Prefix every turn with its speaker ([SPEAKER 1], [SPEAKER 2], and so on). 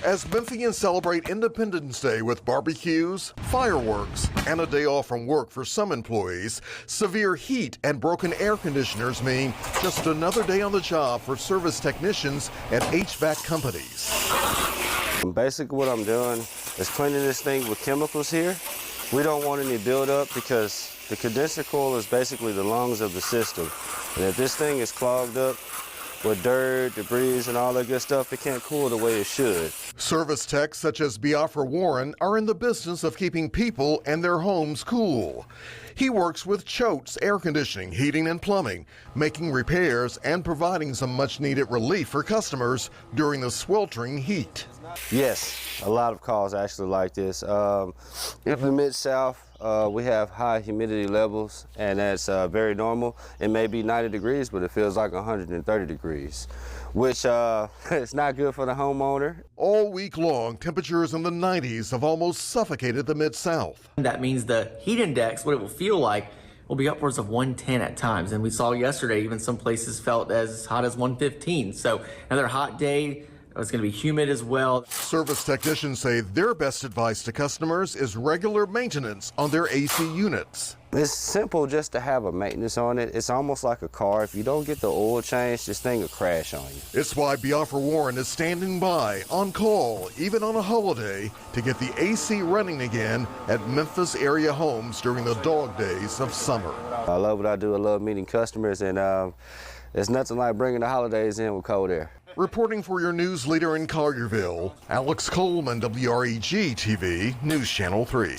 [SPEAKER 1] As Memphians celebrate Independence Day with barbecues, fireworks, and a day off from work for some employees, severe heat and broken air conditioners mean just another day on the job for service technicians at HVAC companies.
[SPEAKER 2] Basically what I'm doing is cleaning this thing with chemicals here. We don't want any buildup because the condenser coil is basically the lungs of the system. And if this thing is clogged up with dirt, debris, and all that good stuff, it can't cool the way it should.
[SPEAKER 1] Service techs such as Biafra Warren are in the business of keeping people and their homes cool. He works with Choate Air Conditioning, heating and plumbing, making repairs and providing some much-needed relief for customers during the sweltering heat.
[SPEAKER 2] Yes, a lot of calls actually like this. In the Mid-South, we have high humidity levels, and that's very normal. It may be 90 degrees, but it feels like 130 degrees, which is not good for the homeowner.
[SPEAKER 1] All week long, temperatures in the 90s have almost suffocated the Mid-South.
[SPEAKER 3] That means the heat index, what it will feel like, will be upwards of 110 at times. And we saw yesterday, even some places felt as hot as 115. So another hot day. It's going to be humid as well.
[SPEAKER 1] Service technicians say their best advice to customers is regular maintenance on their AC units.
[SPEAKER 2] It's simple just to have a maintenance on it. It's almost like a car. If you don't get the oil change, this thing will crash on you.
[SPEAKER 1] It's why Biafra Warren is standing by, on call, even on a holiday, to get the AC running again at Memphis area homes during the dog days of summer.
[SPEAKER 2] I love what I do. I love meeting customers, and it's nothing like bringing the holidays in with cold air.
[SPEAKER 1] Reporting for your news leader in Collierville, Alex Coleman, WREG TV, News Channel 3.